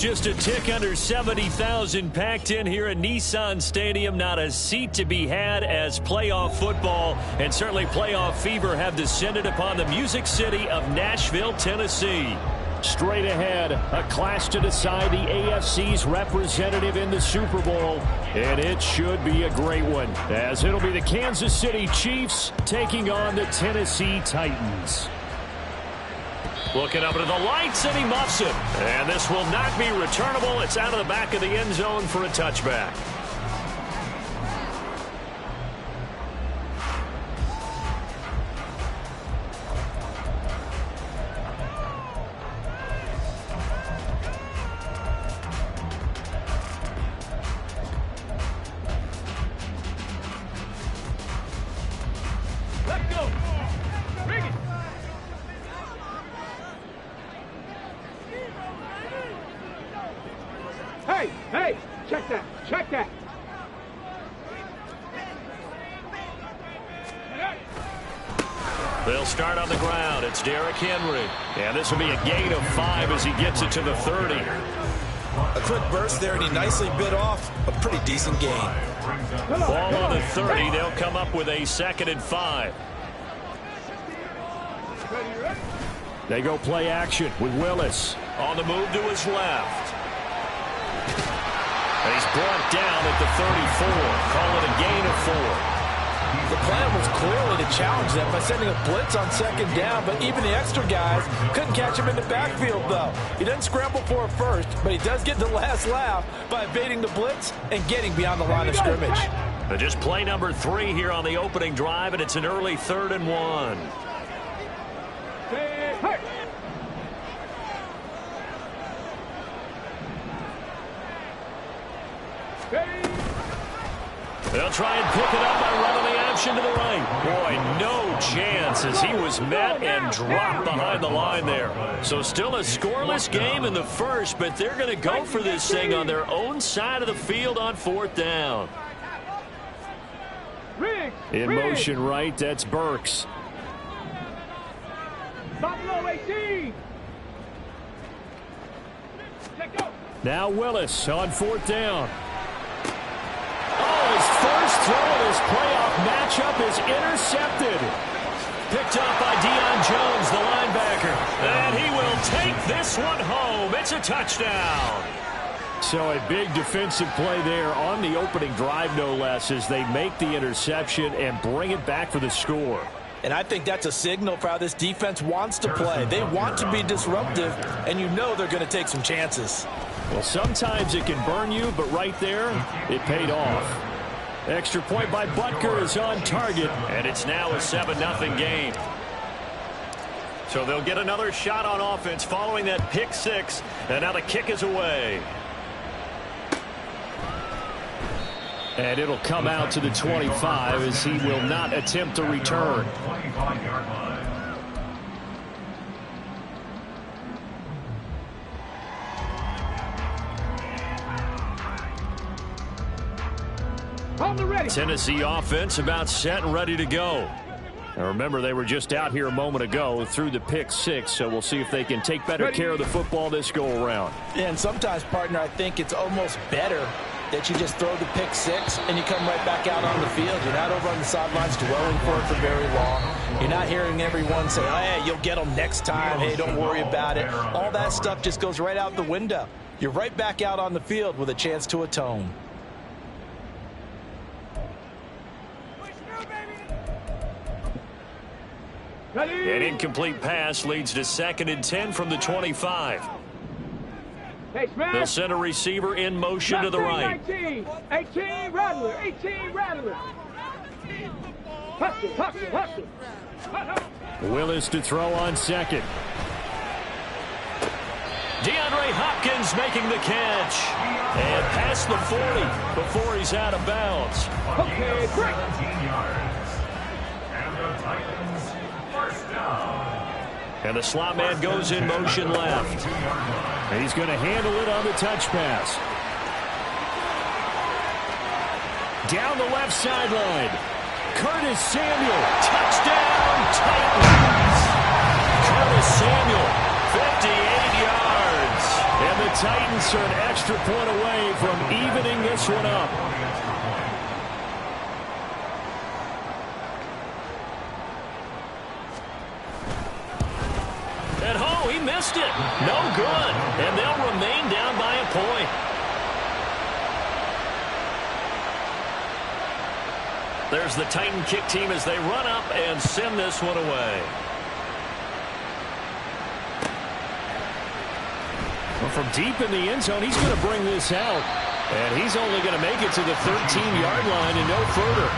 just a tick under 70,000 packed in here at Nissan Stadium. Not a seat to be had as playoff football and certainly playoff fever have descended upon the Music City of Nashville, Tennessee. Straight ahead, a clash to decide the AFC's representative in the Super Bowl. And it should be a great one, as it'll be the Kansas City Chiefs taking on the Tennessee Titans. Looking up into the lights, and he muffs it. And this will not be returnable. It's out of the back of the end zone for a touchback. Hey, check that. They'll start on the ground. It's Derrick Henry. And this will be a gain of 5 as he gets it to the 30. A quick burst there, and he nicely bit off a pretty decent gain. Ball on the 30. They'll come up with a 2nd and 5. They go play action with Willis. On the move to his left. And he's brought down at the 34. Call it a gain of 4. The plan was clearly to challenge them by sending a blitz on 2nd down, but even the extra guys couldn't catch him in the backfield, though. He doesn't scramble for it first, but he does get the last laugh by evading the blitz and getting beyond the line of scrimmage. Just play number 3 here on the opening drive, and it's an early 3rd and 1. They'll try and pick it up by running the action to the right. Boy, no chance as he was met and dropped behind the line there. So still a scoreless game in the first, but they're going to go for this thing on their own side of the field on 4th down. In motion right, that's Burks. Now Willis on 4th down. Oh, his first throw of his playoff matchup is intercepted. Picked up by Deion Jones, the linebacker. And he will take this one home. It's a touchdown. So a big defensive play there on the opening drive, no less, as they make the interception and bring it back for the score. And I think that's a signal for how this defense wants to play. They want to be disruptive, and you know they're going to take some chances. Well, sometimes it can burn you, but right there, it paid off. Extra point by Butker is on target. And it's now a 7-0 game. So they'll get another shot on offense following that pick 6. And now the kick is away. And it'll come out to the 25 as he will not attempt a return. Tennessee offense about set and ready to go. Now remember, they were just out here a moment ago through the pick 6, so we'll see if they can take better care of the football this go-around. And sometimes, partner, I think it's almost better that you just throw the pick 6 and you come right back out on the field. You're not over on the sidelines dwelling for it for very long. You're not hearing everyone say, oh, hey, you'll get them next time. Hey, don't worry about it. All that stuff just goes right out the window. You're right back out on the field with a chance to atone. An incomplete pass leads to 2nd and 10 from the 25. They'll send a receiver in motion to the right. 18 Rattler. Hustle. Willis to throw on 2nd. DeAndre Hopkins making the catch. And past the 40 before he's out of bounds. Okay, break. And the slot man goes in motion left. And he's going to handle it on the touch pass. Down the left sideline. Curtis Samuel. Touchdown, Titans. Curtis Samuel, 58 yards. And the Titans are an extra point away from evening this one up. And oh, he missed it. No good. And they'll remain down by a point. There's the Titan kick team as they run up and send this one away. Well, from deep in the end zone, he's going to bring this out. And he's only going to make it to the 13-yard line and no further.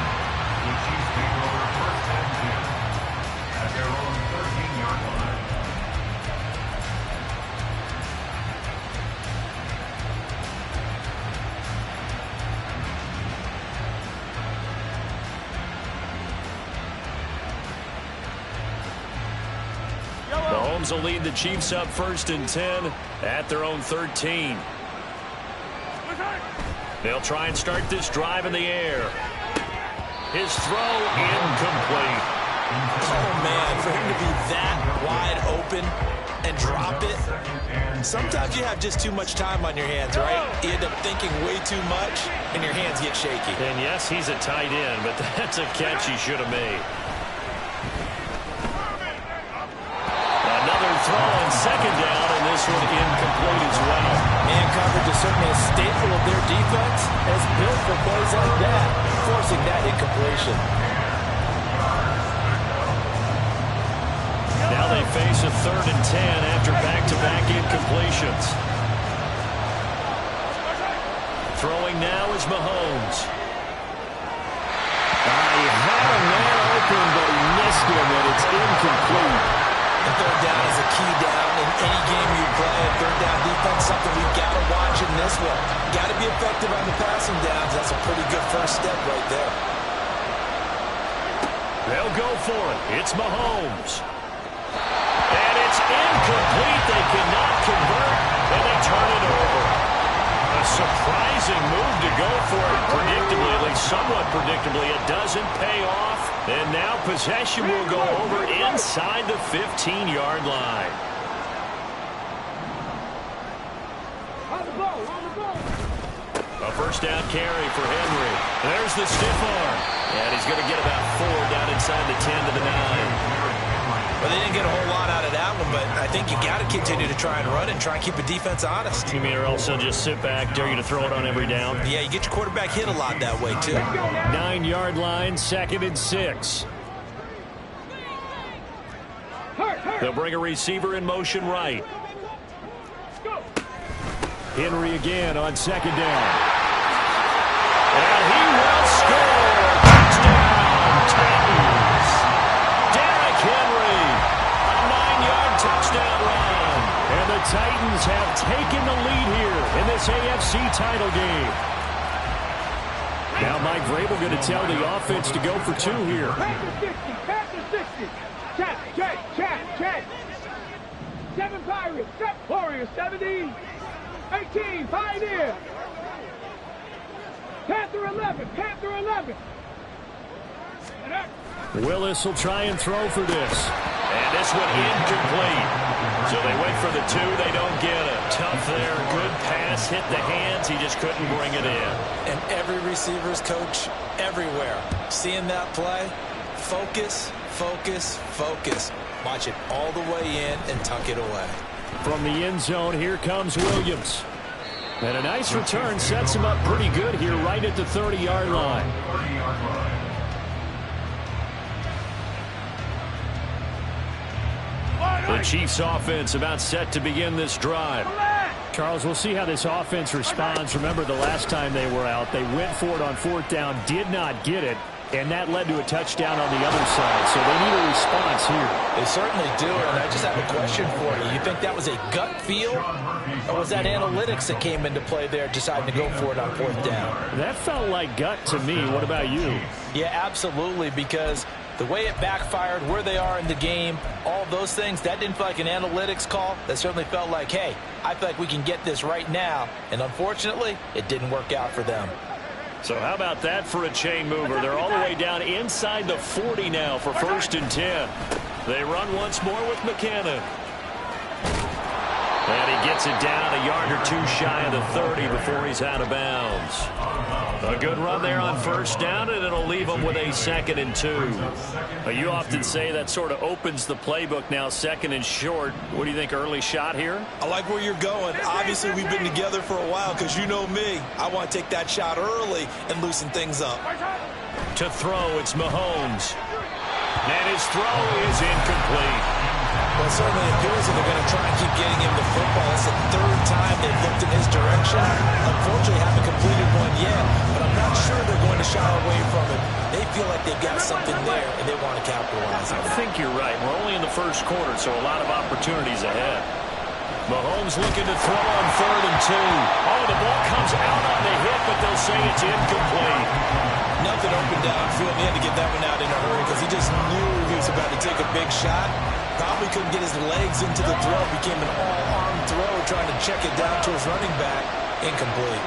Mahomes will lead the Chiefs up 1st and 10 at their own 13. They'll try and start this drive in the air. His throw incomplete. Oh, man, for him to be that wide open and drop it. Sometimes you have just too much time on your hands, right? You end up thinking way too much, and your hands get shaky. And yes, he's a tight end, but that's a catch he should have made. Another throw on 2nd down, and this one incomplete as well. Man coverage is certainly a staple of their defense, as built for plays like that, forcing that incompletion. Now they face a 3rd and 10 after back-to-back incompletions. Throwing now is Mahomes. He had a man open, but he missed him, and it's incomplete. And 3rd down is a key down in any game you play. 3rd down defense, something we've got to watch in this one. Got to be effective on the passing downs. That's a pretty good first step right there. They'll go for it. It's Mahomes. And it's incomplete. They cannot convert, and they turn it over. A surprising move to go for it predictably, at least somewhat predictably. It doesn't pay off. And now possession will go over inside the 15-yard line. On the ball, on the ball. A 1st down carry for Henry. There's the stiff arm. And he's going to get about 4 down inside the 10 to the 9. Well, they didn't get a whole lot out of that one, but I think you got to continue to try and run and try and keep the defense honest. You mean or else they'll just sit back, dare you to throw it on every down? Yeah, you get your quarterback hit a lot that way, too. 9-yard line, 2nd and 6. They'll bring a receiver in motion right. Henry again on 2nd down. And he will score. Touchdown, Titans. Derrick Henry, a 9-yard touchdown run. And the Titans have taken the lead here in this AFC title game. Now Mike Vrabel going to tell the offense to go for 2 here. Pass to 60. Check. 7 Pirates, 7 Warriors, 70. 18, Pioneer. Panther 11. Willis will try and throw for this. And this one incomplete. So they went for the 2. They don't get it. Tough there. Good pass. Hit the hands. He just couldn't bring it in. And every receiver's coach everywhere. Seeing that play, focus. Watch it all the way in and tuck it away. From the end zone, here comes Williams. And a nice return sets him up pretty good here right at the 30-yard line. The Chiefs offense about set to begin this drive. Charles, we'll see how this offense responds. Remember the last time they were out, they went for it on 4th down, did not get it, and that led to a touchdown on the other side. So they need a response here. They certainly do, and I just have a question for you. You think that was a gut feel, or was that analytics that came into play there deciding to go for it on 4th down? That felt like gut to me. What about you? Yeah, absolutely, because the way it backfired, where they are in the game, all those things, that didn't feel like an analytics call. That certainly felt like, hey, I feel like we can get this right now. And unfortunately, it didn't work out for them. So how about that for a chain mover? They're all the way down inside the 40 now for 1st and 10. They run once more with McKinnon. And he gets it down a yard or two shy of the 30 before he's out of bounds. A good run there on first down, and it'll leave him with a 2nd and 2. You often say that sort of opens the playbook now, 2nd and short. What do you think, early shot here? I like where you're going. Obviously, we've been together for a while because you know me. I want to take that shot early and loosen things up. To throw, it's Mahomes. And his throw is incomplete. Well, it certainly appears that they're going to try and keep getting him the football. It's the 3rd time they've looked in his direction. Unfortunately, haven't completed one yet, but I'm not sure they're going to shy away from it. They feel like they've got something there, and they want to capitalize on it. I think you're right. We're only in the first quarter, so a lot of opportunities ahead. Mahomes looking to throw on 3rd and 2. Oh, the ball comes out on the hit, but they'll say it's incomplete. Nothing open downfield. He had to get that one out in a hurry because he just knew he was about to take a big shot. Probably couldn't get his legs into the throw. Became an all-arm throw, trying to check it down to his running back. Incomplete.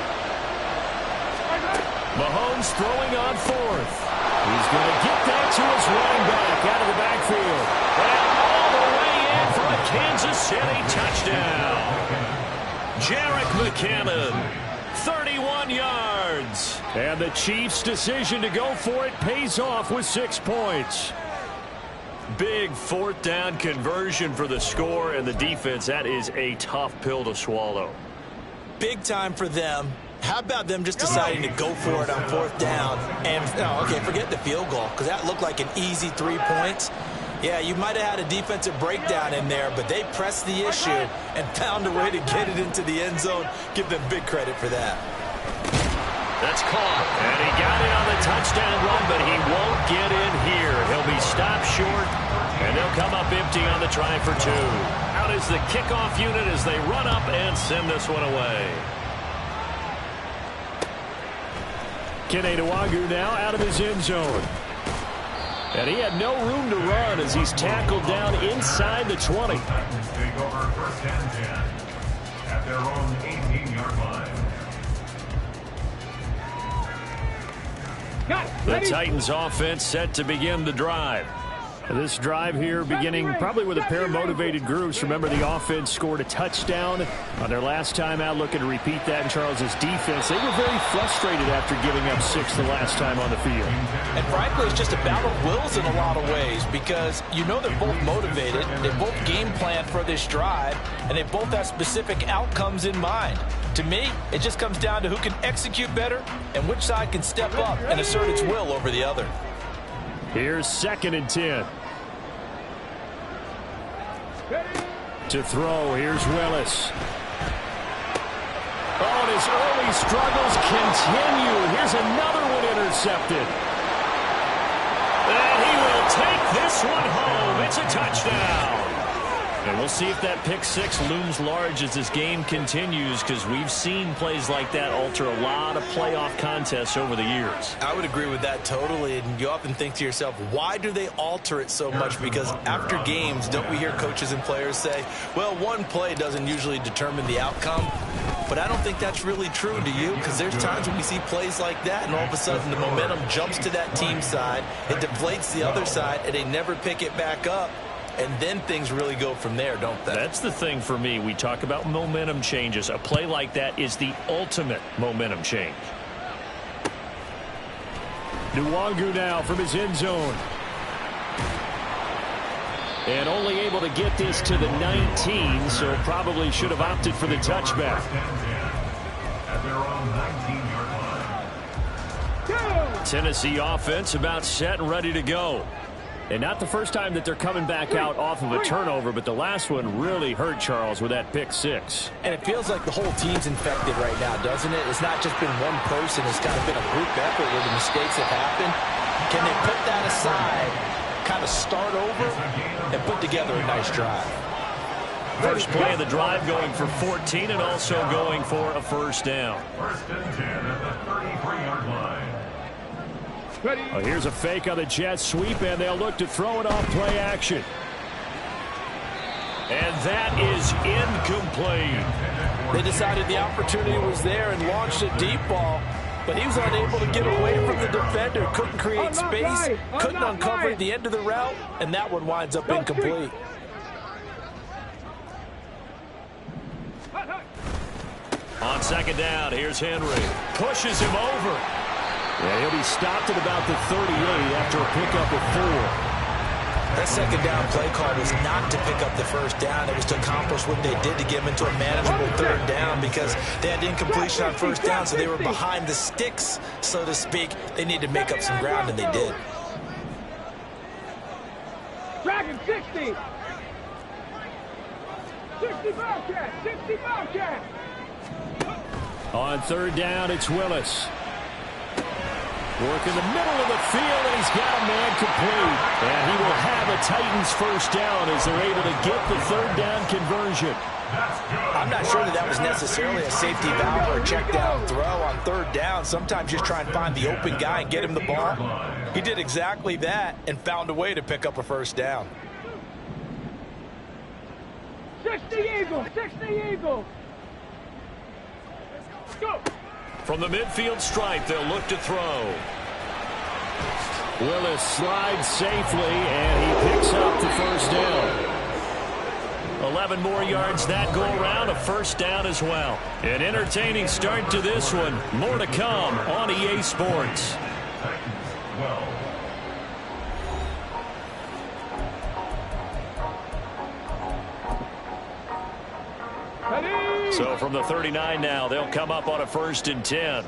Mahomes throwing on 4th. He's going to get that to his running back out of the backfield. And all the way in for a Kansas City touchdown. Jerick McKinnon, 31 yards. And the Chiefs' decision to go for it pays off with 6 points. Big 4th down conversion for the score, and the defense, that is a tough pill to swallow. Big time for them. How about them just deciding to go for it on 4th down? And, okay, forget the field goal, because that looked like an easy 3 points. Yeah, you might have had a defensive breakdown in there, but they pressed the issue and found a way to get it into the end zone. Give them big credit for that. That's caught, and he got it on the touchdown run, but he won't get in here. He'll be stopped short, and they'll come up empty on the try for 2. Out is the kickoff unit as they run up and send this one away. Kene Nwangwu now out of his end zone. And he had no room to run as he's tackled down inside the 20. Take over 1st and 10 at their own 18-yard line. The Titans offense set to begin the drive. This drive here beginning probably with a pair of motivated groups. Remember, the offense scored a touchdown on their last time out, looking to repeat that in Charles's defense. They were very frustrated after giving up 6 the last time on the field. And frankly, it's just a battle of wills in a lot of ways because you know they're both motivated, they both game plan for this drive, and they both have specific outcomes in mind. To me, it just comes down to who can execute better and which side can step up and assert its will over the other. Here's 2nd and 10. To throw, here's Willis. Oh, and his early struggles continue. Here's another one intercepted. And he will take this one home. It's a touchdown. And we'll see if that pick 6 looms large as this game continues, because we've seen plays like that alter a lot of playoff contests over the years. I would agree with that totally, and you often think to yourself, why do they alter it so much? Because after games, don't we hear coaches and players say, well, one play doesn't usually determine the outcome? But I don't think that's really true, do you? Because there's times when we see plays like that, and all of a sudden the momentum jumps to that team side, it deflates the other side, and they never pick it back up. And then things really go from there, don't they? That's the thing for me. We talk about momentum changes. A play like that is the ultimate momentum change. Nwangwu now from his end zone. And only able to get this to the 19, so probably should have opted for the touchback. At their own 19-yard line. Tennessee offense about set and ready to go. And not the first time that they're coming back out off of a turnover, but the last one really hurt Charles with that pick 6. And it feels like the whole team's infected right now, doesn't it? It's not just been one person. It's kind of been a group effort where the mistakes have happened. Can they put that aside, kind of start over, and put together a nice drive? First play of the drive going for 14 and also going for a first down. 1st and 10 at the 33-yard line. Oh, here's a fake on the jet sweep, and they'll look to throw it off play action. And that is incomplete. They decided the opportunity was there and launched a deep ball, but he was unable to get away from the defender. Couldn't create space, couldn't uncover the end of the route, and that one winds up incomplete. On second down, here's Henry. Pushes him over. Yeah, he'll be stopped at about the 38 after a pickup of 4. That second down play call was not to pick up the first down. It was to accomplish what they did to get them into a manageable third down because they had incompletion on first down, so they were behind the sticks, so to speak. They needed to make up some ground, and they did. Dragon 60. 60 Bobcat. 60 Bobcat. On third down, it's Willis. Work in the middle of the field, and he's got a man complete. And he will have a Titans first down as they're able to get the third down conversion. I'm not sure that was necessarily a safety valve or a check down throw on third down. Sometimes you just try and find the open guy and get him the ball. He did exactly that and found a way to pick up a first down. 60 Eagles. 60 Eagles. Go. From the midfield stripe, they'll look to throw. Willis slides safely, and he picks up the first down. 11 more yards that go around, a first down as well. An entertaining start to this one. More to come on EA Sports. So from the 39 now, they'll come up on a 1st and 10.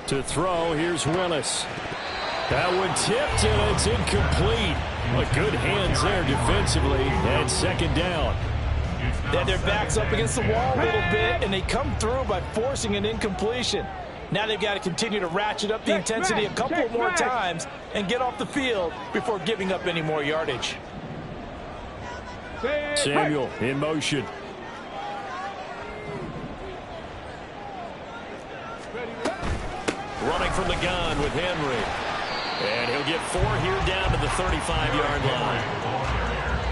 To throw, here's Willis. That one tipped, and it's incomplete. But good hands there defensively, and second down. They had their backs up against the wall a little bit, and they come through by forcing an incompletion. Now they've got to continue to ratchet up the intensity a couple more times and get off the field before giving up any more yardage. Samuel in motion. Running from the gun with Henry. And he'll get 4 here down to the 35-yard line.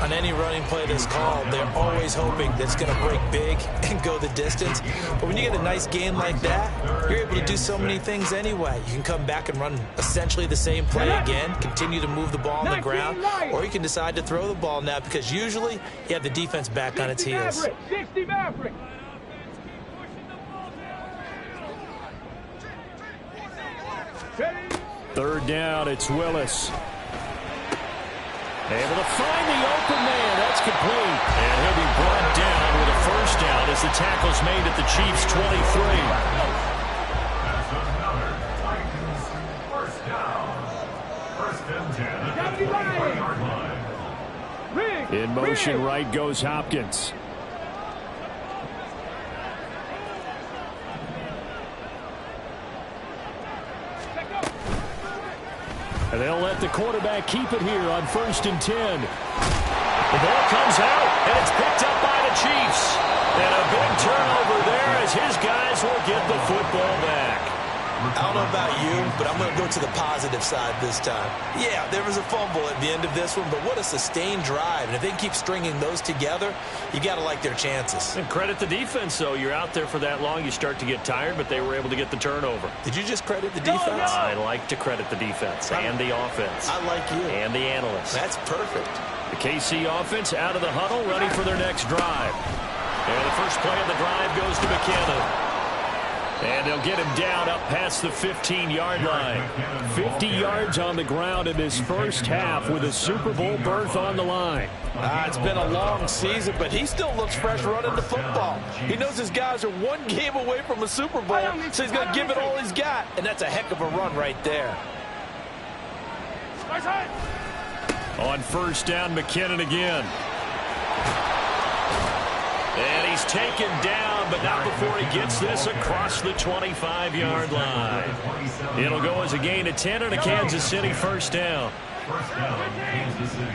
On any running play that's called, they're always hoping that it's going to break big and go the distance. But when you get a nice gain like that, you're able to do so many things anyway. You can come back and run essentially the same play again, continue to move the ball on the ground, or you can decide to throw the ball now because usually you have the defense back on its heels. 60 Maverick. Third down, it's Willis. Able to find the open man. That's complete. And he'll be brought down with a first down as the tackle's made at the Chiefs' 23. In motion, right goes Hopkins. And they'll let the quarterback keep it here on 1st and 10. The ball comes out, and it's picked up by the Chiefs. And a big turnover there as his guys will get the football back. I don't know about you, but I'm going to go to the positive side this time. Yeah, there was a fumble at the end of this one, but what a sustained drive. And if they keep stringing those together, you got to like their chances. And credit the defense, though. You're out there for that long, you start to get tired, but they were able to get the turnover. Did you just credit the defense? I like to credit the defense and the offense. I like you. And the analysts. That's perfect. The KC offense out of the huddle, ready for their next drive. And the first play of the drive goes to McKinnon. And they'll get him down up past the 15-yard line. 50 yards on the ground in this first half with a Super Bowl berth on the line. It's been a long season, but he still looks fresh running the football. He knows his guys are one game away from a Super Bowl, so he's going to give it all he's got. And that's a heck of a run right there. On first down, McKinnon again. And he's taken down, but not before he gets this across the 25-yard line. It'll go as a gain of 10 and a Kansas City first down. Kansas City.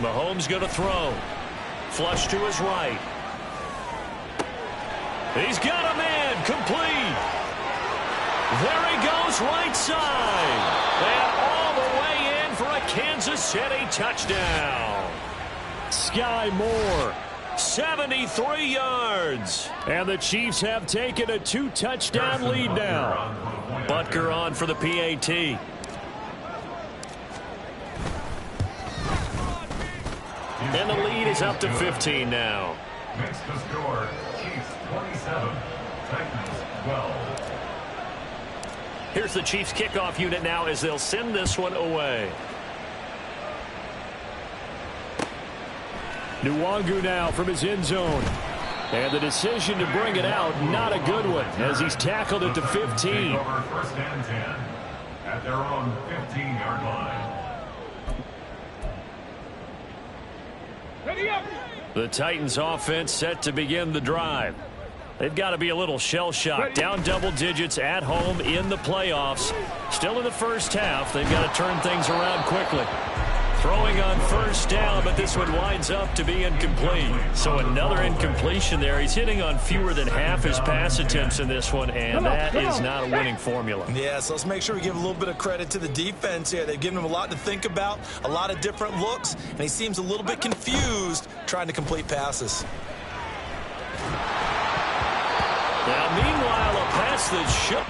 Mahomes going to throw. Flush to his right. He's got a man complete. There he goes right side. And all the way in for a Kansas City touchdown. Sky Moore. 73 yards. And the Chiefs have taken a 2-touchdown lead now. Butker on for the PAT. And the lead is up to 15 now. Makes the score Chiefs 27, Titans 12. Here's the Chiefs kickoff unit now as they'll send this one away. Nwangu now from his end zone. And the decision to bring it out, not a good one, as he's tackled at the 15. Over first and 10 at their own 15-yard line. Ready up. The Titans offense set to begin the drive. They've got to be a little shell-shocked. Down double digits at home in the playoffs. Still in the first half. They've got to turn things around quickly. Throwing on first down, but this one winds up to be incomplete. So another incompletion there. He's hitting on fewer than half his pass attempts in this one, and that is not a winning formula. Yeah, so let's make sure we give a little bit of credit to the defense here. They've given him a lot to think about, a lot of different looks, and he seems a little bit confused trying to complete passes. Now, meanwhile, a pass that should...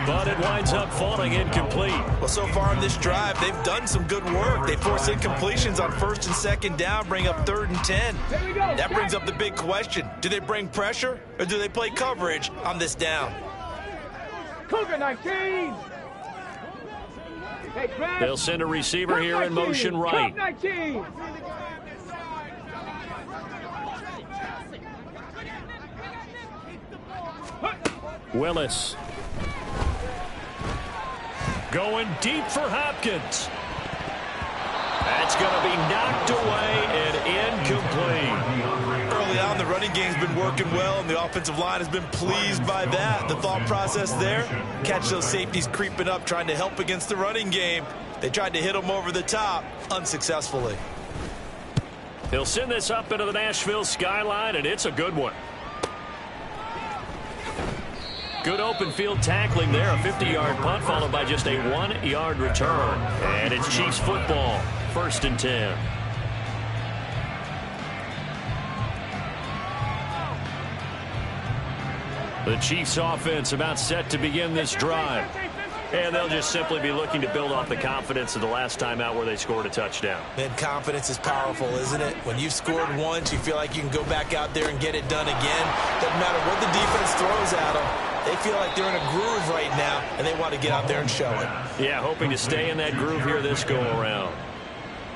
But it winds up falling incomplete. Well, so far on this drive, they've done some good work. They force incompletions on first and second down, bring up 3rd and 10. That brings up the big question. Do they bring pressure or do they play coverage on this down? Cougar 19. Hey, they'll send a receiver here in motion right. 19. Willis. Going deep for Hopkins. That's going to be knocked away and incomplete. Early on, the running game's been working well, and the offensive line has been pleased by that. The thought process there, catch those safeties creeping up, trying to help against the running game. They tried to hit them over the top, unsuccessfully. He'll send this up into the Nashville skyline, and it's a good one. Good open field tackling there. A 50-yard punt followed by just a 1-yard return. And it's Chiefs football. 1st and 10. The Chiefs offense about set to begin this drive. And they'll just simply be looking to build off the confidence of the last time out where they scored a touchdown. And confidence is powerful, isn't it? When you've scored once, you feel like you can go back out there and get it done again. Doesn't matter what the defense throws at them. They feel like they're in a groove right now, and they want to get out there and show it. Yeah, hoping to stay in that groove here this go-around.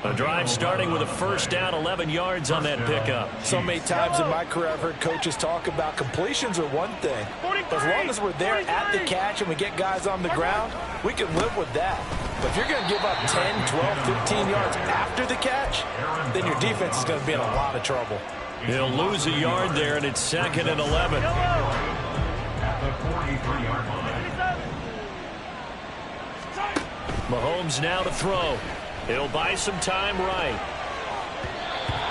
A drive starting with a first down, 11 yards on that pickup. So many times in my career I've heard coaches talk about completions are one thing. But as long as we're there at the catch and we get guys on the ground, we can live with that. But if you're going to give up 10, 12, 15 yards after the catch, then your defense is going to be in a lot of trouble. He'll lose a yard there, and it's 2nd and 11. At the 43-yard line. Mahomes now to throw. He'll buy some time right.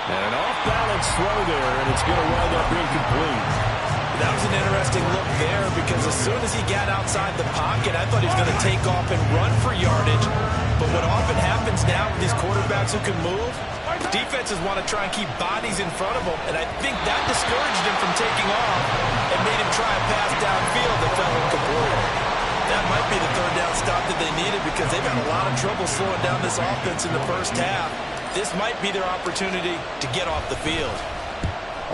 And an off-balance throw there, and it's going to wind up incomplete. That was an interesting look there because as soon as he got outside the pocket, I thought he was going to take off and run for yardage. But what often happens now with these quarterbacks who can move, defenses want to try and keep bodies in front of them, and I think that discouraged him from taking off and made him try a pass downfield that fell incomplete. That might be the third down stop that they needed because they've had a lot of trouble slowing down this offense in the first half. This might be their opportunity to get off the field.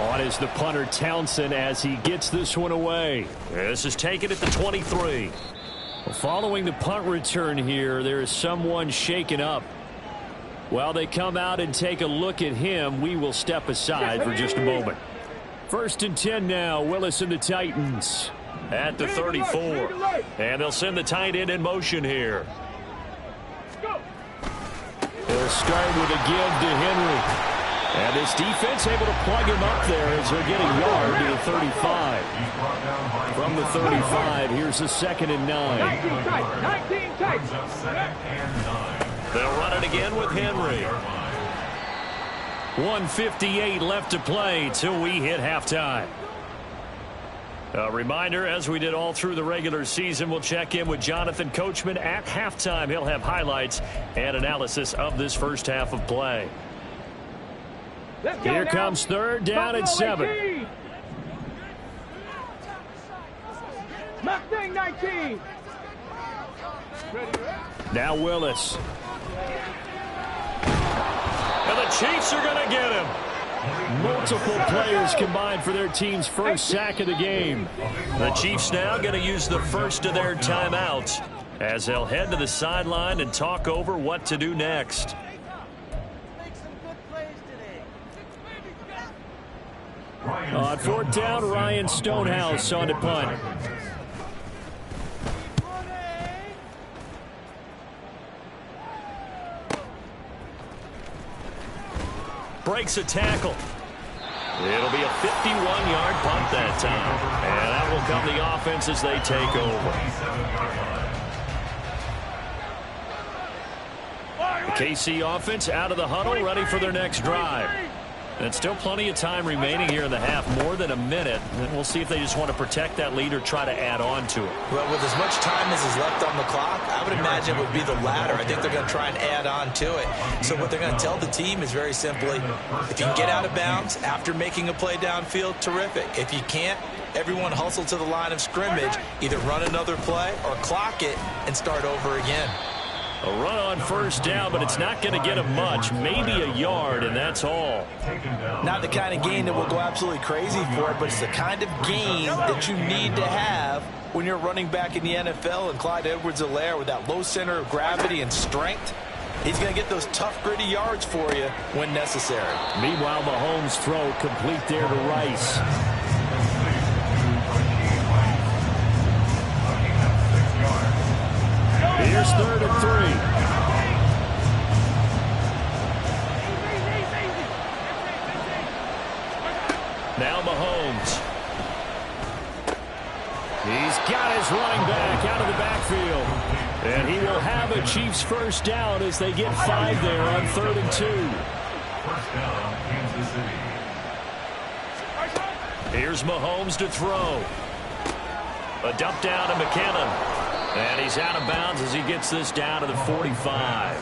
On is the punter Townsend as he gets this one away. This is taken at the 23. Following the punt return here, there is someone shaken up. While they come out and take a look at him, we will step aside for just a moment. 1st and 10 now, Willis and the Titans. At the 34. And they'll send the tight end in motion here. They'll start with a give to Henry. And this defense able to plug him up there as they're getting yard to the 35. From the 35, here's a 2nd and 9. 19 tight. They'll run it again with Henry. 1:58 left to play till we hit halftime. A reminder, as we did all through the regular season, we'll check in with Jonathan Coachman at halftime. He'll have highlights and analysis of this first half of play. Here comes 3rd down and 7. Mustang 19. Now Willis. And the Chiefs are going to get him. Multiple players combined for their team's first sack of the game. The Chiefs now going to use the first of their timeouts as they'll head to the sideline and talk over what to do next. On 4th down, Ryan Stonehouse on the punt. Breaks a tackle. It'll be a 51-yard punt that time. And that will come the offense as they take over. The KC offense out of the huddle, ready for their next drive. And still plenty of time remaining here in the half, more than a minute. And we'll see if they just want to protect that lead or try to add on to it. Well, with as much time as is left on the clock, I would imagine it would be the latter. I think they're going to try and add on to it. So what they're going to tell the team is very simply, if you can get out of bounds after making a play downfield, terrific. If you can't, everyone hustle to the line of scrimmage, either run another play or clock it and start over again. A run on 1st down, but it's not going to get him much. Maybe a yard, and that's all. Not the kind of gain that will go absolutely crazy for it, but it's the kind of gain that you need to have when you're running back in the NFL. And Clyde Edwards-Helaire, with that low center of gravity and strength, he's going to get those tough, gritty yards for you when necessary. Meanwhile, Mahomes' throw complete there to Rice. Here's 3rd and 3. Now Mahomes. He's got his running back out of the backfield. And he will have a Chiefs first down as they get 5 there on 3rd and 2. First down, Kansas City. Here's Mahomes to throw. A dump down to McKinnon. And he's out of bounds as he gets this down to the 45.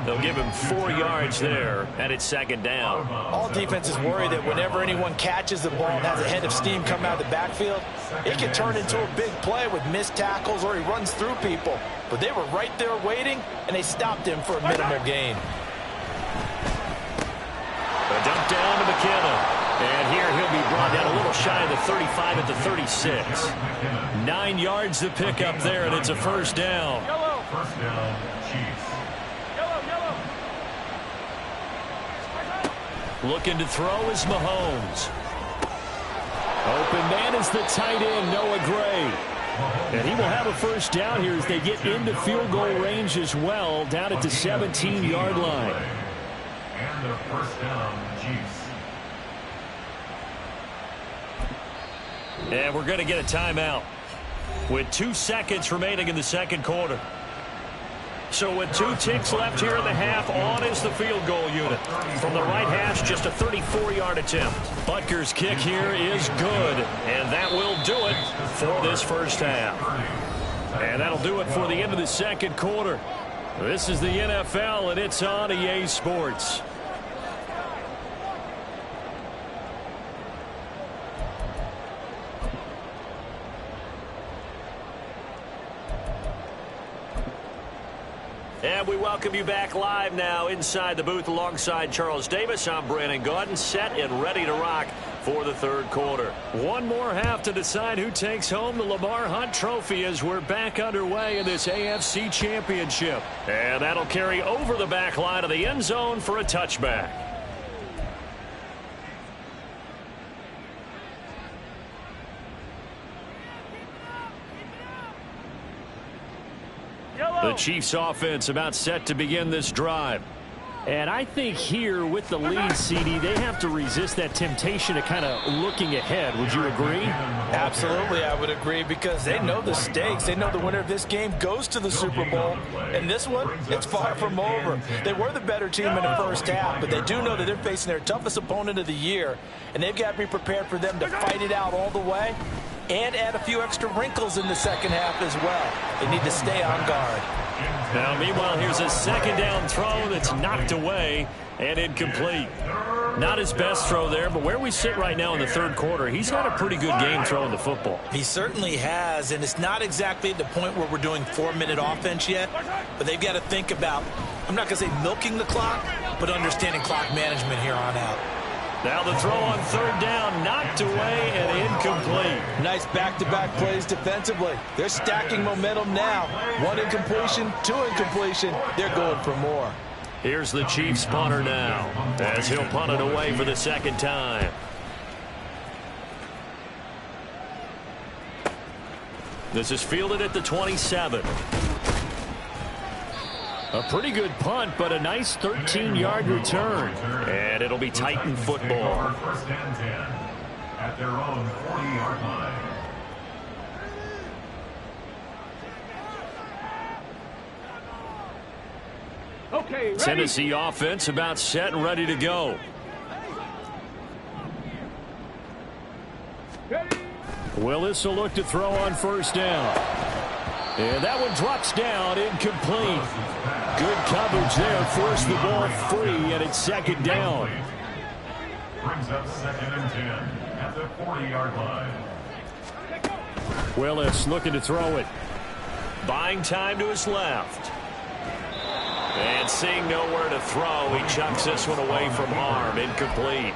They'll give him 4 yards there, and it's second down. All defenses worry that whenever anyone catches the ball and has a head of steam come out of the backfield, it can turn into a big play with missed tackles or he runs through people. But they were right there waiting, and they stopped him for a minimal gain. A dump down to McKenna. And here he'll be brought down a little shy of the 35 at the 36. 9 yards to pick up there, and it's a first down. First down, Cheifs. Looking to throw is Mahomes. Open man is the tight end, Noah Gray. And he will have a first down here as they get into field goal range as well, down at the 17-yard line. And a first down, Cheifs. And we're going to get a timeout with 2 seconds remaining in the second quarter. So with 2 ticks left here in the half, on is the field goal unit. From the right hash, just a 34-yard attempt. Butker's kick here is good, and that will do it for this first half. And that'll do it for the end of the second quarter. This is the NFL, and it's on EA Sports. And we welcome you back live now inside the booth alongside Charles Davis. I'm Brandon Gaudin, set and ready to rock for the third quarter. One more half to decide who takes home the Lamar Hunt Trophy as we're back underway in this AFC Championship. And that'll carry over the back line of the end zone for a touchback. The Chiefs offense about set to begin this drive. And I think here with the lead, CD, they have to resist that temptation to kind of looking ahead. Would you agree? Absolutely, I would agree, because they know the stakes. They know the winner of this game goes to the Super Bowl. And this one, it's far from over. They were the better team in the first half, but they do know that they're facing their toughest opponent of the year. And they've got to be prepared for them to fight it out all the way and add a few extra wrinkles in the second half as well. They need to stay on guard. Now, meanwhile, here's a second down throw that's knocked away and incomplete. Not his best throw there, but where we sit right now in the third quarter, he's had a pretty good game throwing the football. He certainly has, and it's not exactly at the point where we're doing 4-minute offense yet, but they've got to think about, I'm not going to say milking the clock, but understanding clock management here on out. Now the throw on third down, knocked away and incomplete. Nice back-to-back plays defensively. They're stacking momentum now. 1 incompletion, 2 incompletion. They're going for more. Here's the Chiefs punter now, as he'll punt it away for the second time. This is fielded at the 27. A pretty good punt, but a nice 13-yard return. And it'll be Titan football. First and 10 at their own 40-yard line. Okay, ready? Tennessee offense about set and ready to go. Ready? Willis will look to throw on first down. And that one drops down, incomplete. Good coverage there, forced the ball free, and it's second down. Brings up second and 10 at the 40-yard line. Willis looking to throw it. Buying time to his left. And seeing nowhere to throw, he chucks this one away from arm, incomplete.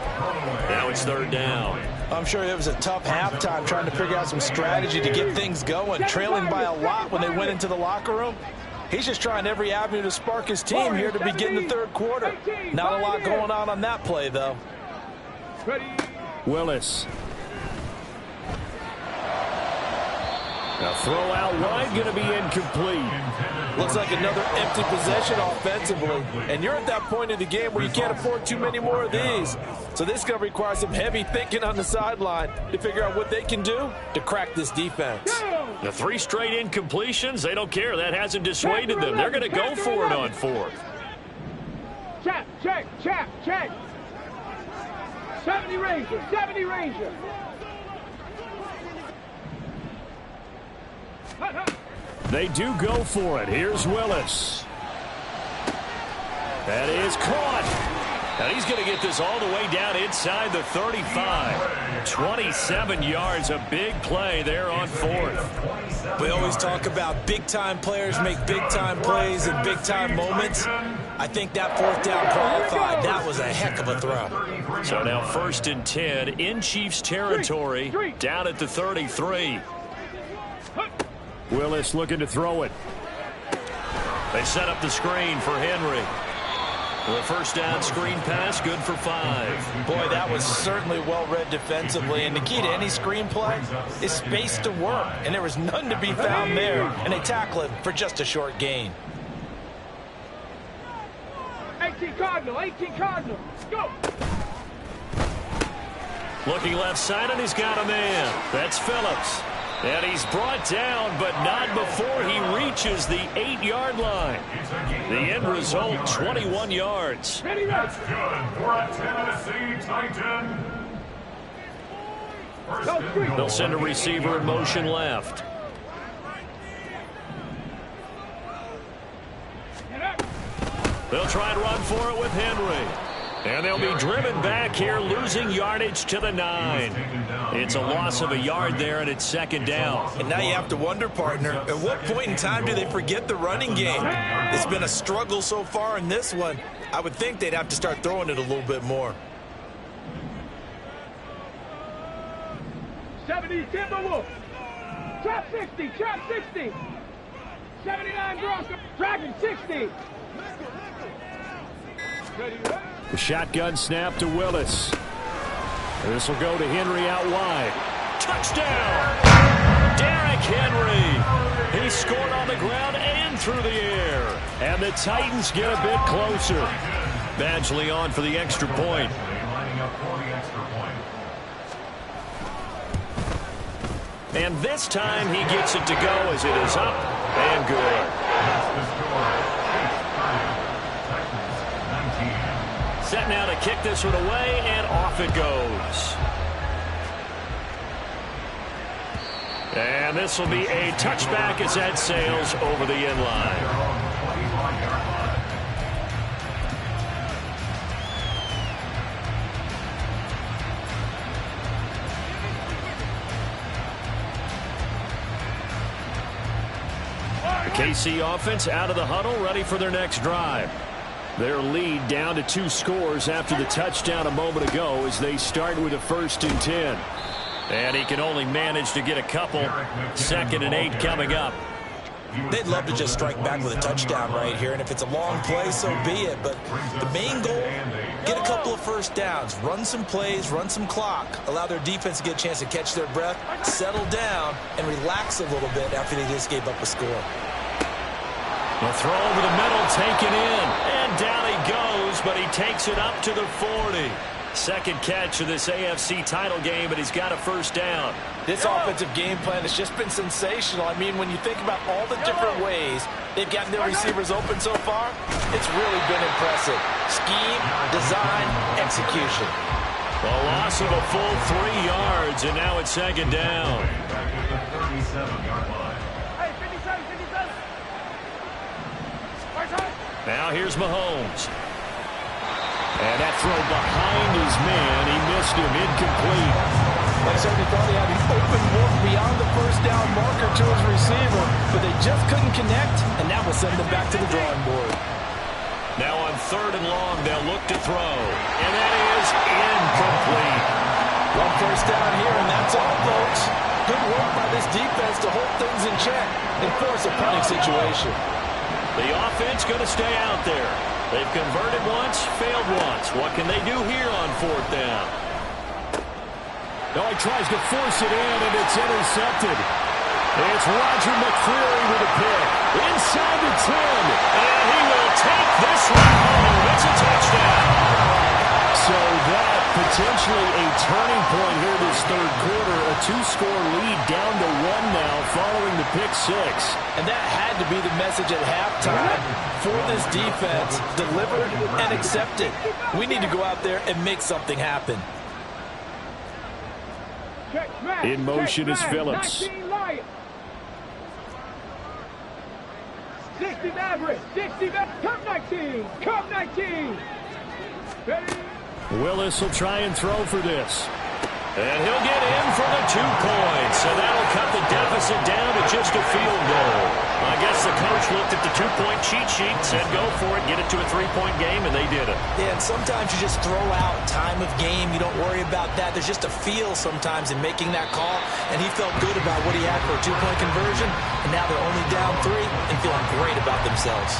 Now it's third down. I'm sure it was a tough halftime trying to figure out some strategy to get things going, trailing by a lot when they went into the locker room. He's just trying every avenue to spark his team here to begin the third quarter. Not a lot going on that play, though. Willis. A throw out wide, going to be incomplete. Looks like another empty possession offensively. And you're at that point in the game where you can't afford too many more of these. So this is going to require some heavy thinking on the sideline to figure out what they can do to crack this defense. The 3 straight incompletions, they don't care. That hasn't dissuaded them. They're going to go for it on fourth. Check, check, check, check. 70 Ranger, 70 Ranger. They do go for it. Here's Willis. That is caught. And he's going to get this all the way down inside the 35. 27 yards, a big play there on fourth. We always talk about big-time players make big-time plays in big-time moments. I think that fourth down qualified. That was a heck of a throw. So now 1st and 10 in Chiefs territory, down at the 33. Willis looking to throw it. They set up the screen for Henry. The first down screen pass, good for 5. Boy, that was certainly well-read defensively. And the key to any screen play is space to work. And there was none to be found there. And they tackle it for just a short gain. 18 Cardinal, 18 Cardinal. Go! Looking left side, and he's got a man. That's Phillips. And he's brought down, but not before he reaches the 8-yard line. The end result, 21 yards. That's good for a Tennessee Titan. They'll send a receiver in motion left. They'll try and run for it with Henry. And they'll be driven back here, losing yardage to the 9. It's a loss of a yard there, and it's 2nd down. And now you have to wonder, partner, at what point in time do they forget the running game? It's been a struggle so far in this one. I would think they'd have to start throwing it a little bit more. 70 Timberwolf. Trap 60, trap 60. 79 Bronco. Dragon 60. The shotgun snap to Willis. This will go to Henry out wide. Touchdown! Derrick Henry. He scored on the ground and through the air. And the Titans get a bit closer. Badgley on for the extra point. And this time he gets it to go as it is up and good. Set now to kick this one away, and off it goes. And this will be a touchback as that sails over the end line. The KC offense out of the huddle, ready for their next drive. Their lead down to 2 scores after the touchdown a moment ago as they start with a 1st and 10. And he can only manage to get a couple. 2nd and 8 coming up. They'd love to just strike back with a touchdown right here, and if it's a long play, so be it. But the main goal, get a couple of first downs, run some plays, run some clock, allow their defense to get a chance to catch their breath, settle down, and relax a little bit after they just gave up a score. The throw over the middle, taken in, and down he goes, but he takes it up to the 40. Second catch of this AFC title game, but he's got a first down. This offensive game plan has just been sensational. I mean, when you think about all the different ways they've gotten their receivers open so far, it's really been impressive. Scheme, design, execution. A loss of a full 3 yards, and now it's 2nd down. Now here's Mahomes. And that throw behind his man, he missed him, incomplete. They certainly thought he had an open look beyond the first down marker to his receiver, but they just couldn't connect, and that will send them back to the drawing board. Now on 3rd and long, they'll look to throw. And that is incomplete. One first down here, and that's all, folks. Good work by this defense to hold things in check and force a punting situation. The offense going to stay out there. They've converted once, failed once. What can they do here on 4th down? Oh, he tries to force it in, and it's intercepted. It's Roger McCreary with a pick. Inside the 10. And he will take this one home. It's a touchdown. So that potentially a turning point here this 3rd quarter. A 2-score lead down to 1 now following the pick 6. And that had to be the message at halftime for this defense. Delivered and accepted. We need to go out there and make something happen. In motion is Phillips. 60 Dixie Maverick. Dixie Maverick. Come 19. Come 19. Ready? Willis will try and throw for this. And he'll get in for the 2 points. So that'll cut the deficit down to just a field goal. I guess the coach looked at the 2-point cheat sheet, said go for it, get it to a 3-point game, and they did it. Yeah, and sometimes you just throw out time of game. You don't worry about that. There's just a feel sometimes in making that call, and he felt good about what he had for a 2-point conversion, and now they're only down 3 and feeling great about themselves.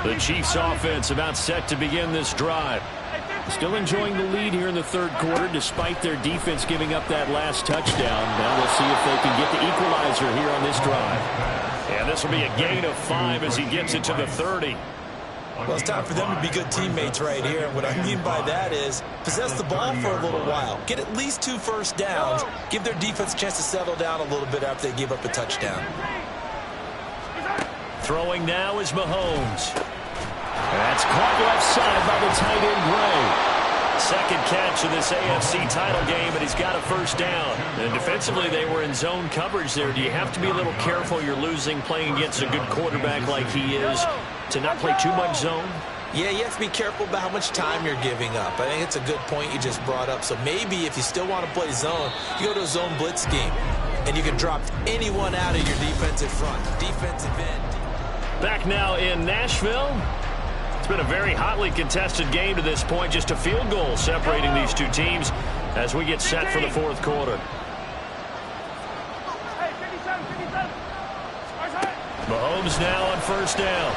The Chiefs offense about set to begin this drive. Still enjoying the lead here in the third quarter despite their defense giving up that last touchdown. Now we'll see if they can get the equalizer here on this drive. And this will be a gain of 5 as he gets it to the 30. Well, it's time for them to be good teammates right here. And what I mean by that is possess the ball for a little while. Get at least 2 first downs. Give their defense a chance to settle down a little bit after they give up a touchdown. Throwing now is Mahomes. That's caught left side by the tight end Gray. Second catch of this AFC title game, and he's got a first down. And defensively, they were in zone coverage there. Do you have to be a little careful? You're losing playing against a good quarterback like he is to not play too much zone? Yeah, you have to be careful about how much time you're giving up. I think it's a good point you just brought up. So maybe if you still want to play zone, you go to a zone blitz scheme, and you can drop anyone out of your defensive front, defensive end. Back now in Nashville. It's been a very hotly contested game to this point. Just a field goal separating these two teams as we get set for the fourth quarter. Mahomes now on first down.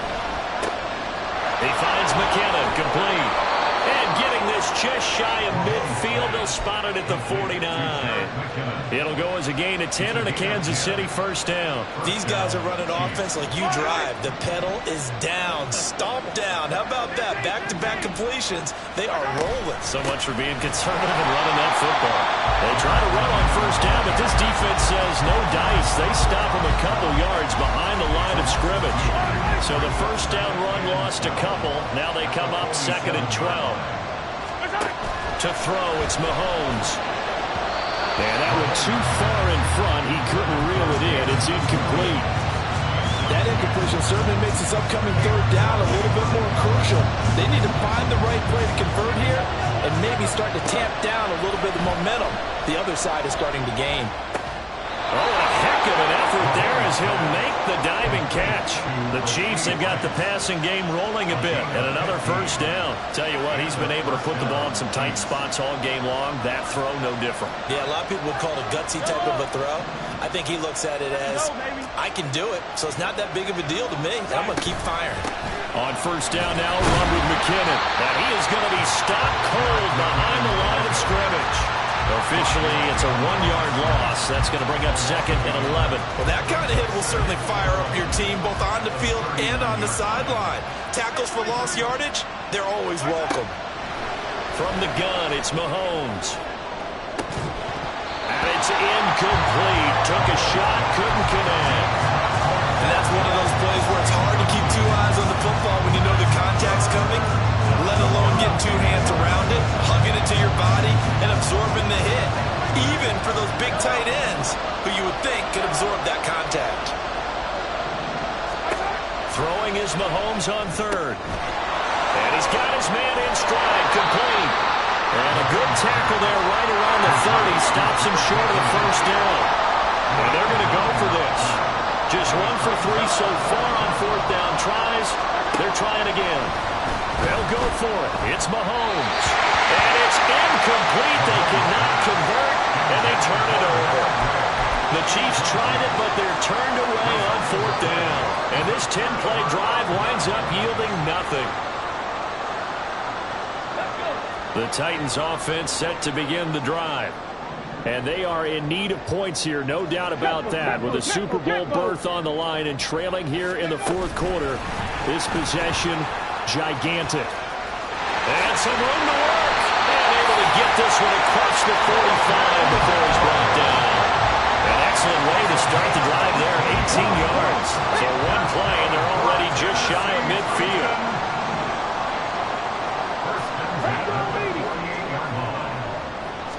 He finds McKinnon, complete. And getting this just shy of midfield, they'll spot it at the 49. It'll go as a gain of 10 and a Kansas City first down. These guys are running offense like you drive. The pedal is down, stomp down. How about that? Back-to-back completions. They are rolling. So much for being conservative and running that football. They try to run on first down, but this defense says no dice. They stop them a couple yards behind the line of scrimmage. So the first down run lost a couple. Now they come up 2nd and 12. To throw, it's Mahomes. And that went too far in front. He couldn't reel it in. It's incomplete. That incompletion certainly makes this upcoming third down a little bit more crucial. They need to find the right play to convert here and maybe start to tamp down a little bit of momentum. The other side is starting to gain. Oh, a heck of an effort there as he'll make the diving catch. The Chiefs have got the passing game rolling a bit, and another first down. Tell you what, he's been able to put the ball in some tight spots all game long. That throw, no different. Yeah, a lot of people would call it a gutsy type of a throw. I think he looks at it as, I can do it, so it's not that big of a deal to me. I'm going to keep firing. On first down now, run with McKinnon. And he is going to be stopped cold behind the line of scrimmage. Officially, it's a 1-yard loss. That's going to bring up 2nd and 11. Well, that kind of hit will certainly fire up your team both on the field and on the sideline. Tackles for lost yardage, they're always welcome. From the gun, it's Mahomes. And it's incomplete. Took a shot, couldn't connect. And that's one of those plays where it's hard to keep 2 eyes on the football when you know the contact's coming, let alone getting 2 hands around it, hugging it to your body, and absorbing the hit. Even for those big tight ends who you would think could absorb that contact. Throwing is Mahomes on third. And he's got his man in stride, complete. And a good tackle there right around the 30. Stops him short of the first down. And they're going to go for this. Just 1 for 3 so far on fourth down tries. They're trying again. They'll go for it. It's Mahomes. And it's incomplete. They cannot convert, and they turn it over. The Chiefs tried it, but they're turned away on fourth down. And this 10-play drive winds up yielding nothing. The Titans offense set to begin the drive. And they are in need of points here, no doubt about that. With a Super Bowl berth on the line and trailing here in the fourth quarter, this possession gigantic. And some room to work. And able to get this one across the 45 before he's brought down. An excellent way to start the drive there, 18 yards. So 1 play, and they're already just shy of midfield.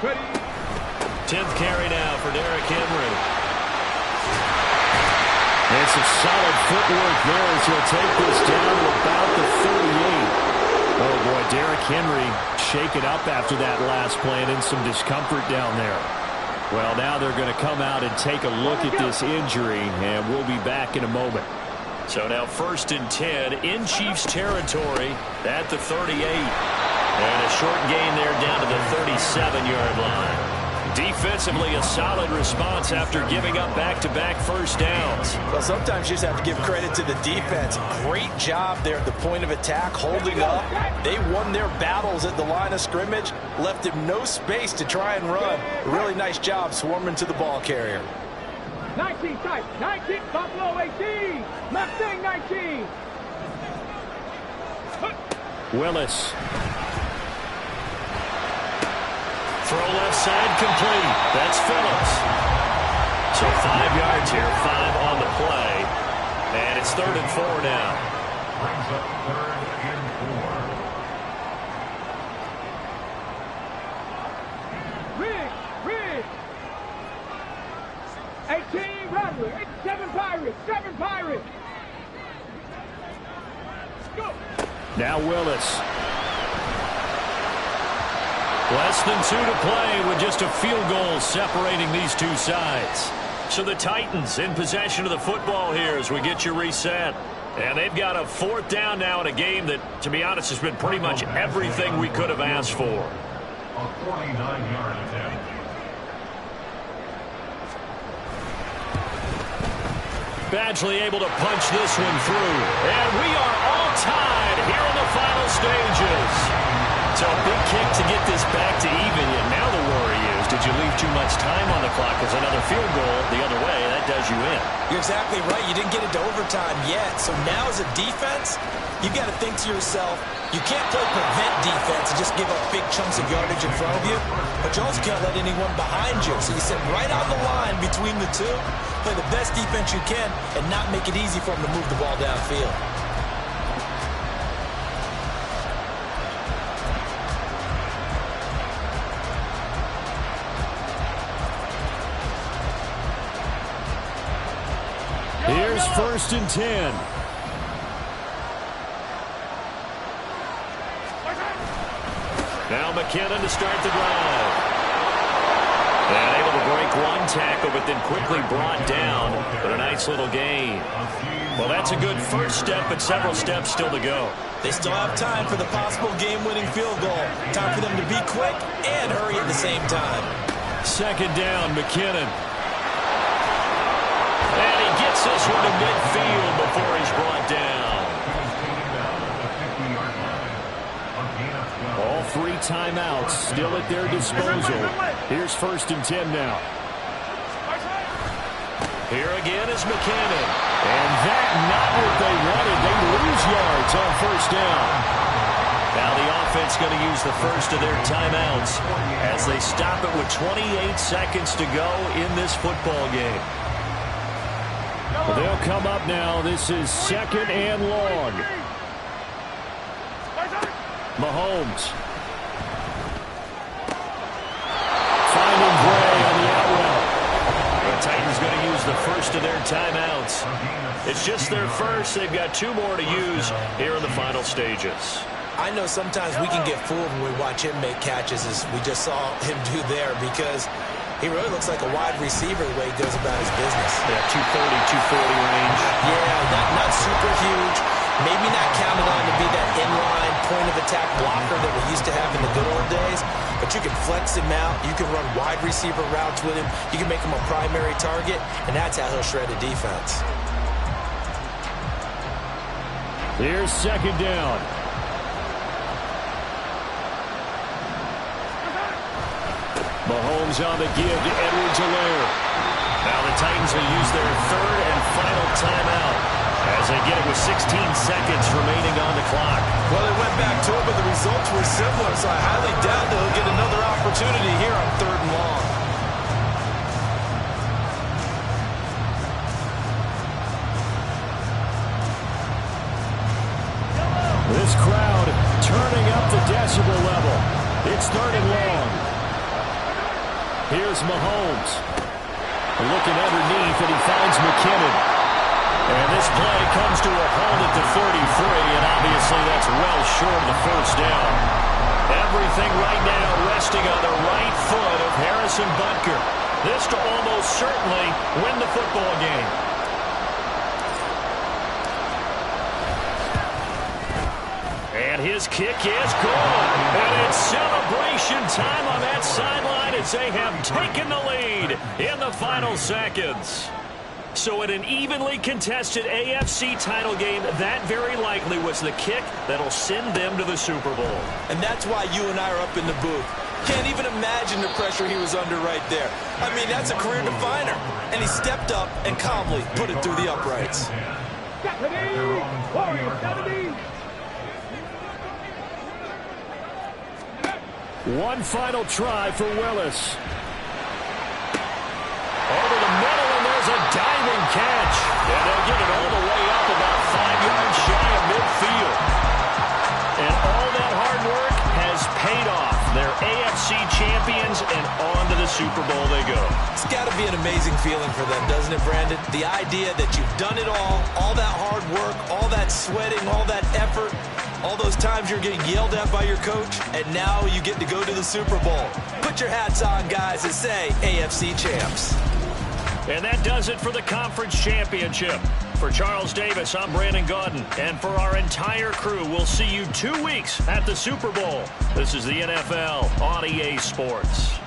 Ready? 10th carry now for Derrick Henry. And some solid footwork there as he'll take this down to about the 38. Oh, boy, Derrick Henry shaken up after that last play and in some discomfort down there. Well, now they're going to come out and take a look at this injury, and we'll be back in a moment. So now 1st and 10 in Chiefs territory at the 38. And a short gain there down to the 37-yard line. Defensively, a solid response after giving up back-to-back first downs. Well, sometimes you just have to give credit to the defense. Great job there at the point of attack, holding up. They won their battles at the line of scrimmage, left him no space to try and run. A really nice job swarming to the ball carrier. 19 tight, 19, Buffalo 18, Mustang 19. Willis. Throw left side complete. That's Phillips. So 5 yards here, 5 on the play. And it's 3rd and 4 now. Brings up 3rd and 4. Riggs. 18, Rattler. 7 Pirates. 7 Pirates. Go. Now Willis. Less than 2 to play with just a field goal separating these two sides. So the Titans in possession of the football here as we get you reset. And they've got a 4th down now in a game that, to be honest, has been pretty much everything we could have asked for. A 49-yard attempt. Badgley able to punch this one through. And we are all tied here in the final stages. So a big kick to get this back to even. And now the worry is, did you leave too much time on the clock? Because another field goal the other way, that does you in. You're exactly right. You didn't get into overtime yet. So now as a defense, you've got to think to yourself, you can't play prevent defense and just give up big chunks of yardage in front of you. But you also can't let anyone behind you. So you sit right on the line between the two, play the best defense you can, and not make it easy for them to move the ball downfield. Here's 1st and 10. Now McKinnon to start the drive. And able to break one tackle, but then quickly brought down. But a nice little gain. Well, that's a good first step, but several steps still to go. They still have time for the possible game-winning field goal. Time for them to be quick and hurry at the same time. 2nd down, McKinnon. And he gets this one to midfield before he's brought down. All 3 timeouts still at their disposal. Here's 1st and 10 now. Here again is McKinnon. And that not what they wanted. They lose yards on 1st down. Now the offense going to use the first of their timeouts as they stop it with 28 seconds to go in this football game. Well, they'll come up now. This is 2nd and long. Mahomes. Finding Gray on the out route. The Titans going to use the first of their timeouts. It's just their first. They've got 2 more to use here in the final stages. I know sometimes we can get fooled when we watch him make catches, as we just saw him do there, because he really looks like a wide receiver the way he goes about his business. Yeah, 230, 240 range. Yeah, not super huge. Maybe not counted on to be that inline point-of-attack blocker that we used to have in the good old days, but you can flex him out. You can run wide receiver routes with him. You can make him a primary target, and that's how he'll shred a defense. Here's 2nd down. Mahomes on the give to Edwards-Helaire. Now the Titans will use their 3rd and final timeout as they get it with 16 seconds remaining on the clock. Well, they went back to it, but the results were similar, so I highly doubt they'll get another opportunity here on 3rd and long. This crowd turning up the decibel level. It's 3rd and long. Here's Mahomes. Looking underneath, and he finds McKinnon. And this play comes to a halt at the 33, and obviously that's well short of the first down. Everything right now resting on the right foot of Harrison Butker. This to almost certainly win the football game. And his kick is good. And it's celebration time on that sideline as they have taken the lead in the final seconds. So in an evenly contested AFC title game, that very likely was the kick that'll send them to the Super Bowl. And that's why you and I are up in the booth. Can't even imagine the pressure he was under right there. I mean, that's a career definer. And he stepped up and calmly put it through the uprights. One final try for Willis. Over the middle, and there's a diving catch. And they'll get it all the way up about 5 yards shy of midfield. And all that hard work has paid off. They're AFC champions, and on to the Super Bowl they go. It's got to be an amazing feeling for them, doesn't it, Brandon? The idea that you've done it all that hard work, all that sweating, all that effort, all those times you're getting yelled at by your coach, and now you get to go to the Super Bowl. Put your hats on, guys, and say AFC champs. And that does it for the conference championship. For Charles Davis, I'm Brandon Gaudin. And for our entire crew, we'll see you 2 weeks at the Super Bowl. This is the NFL on EA Sports.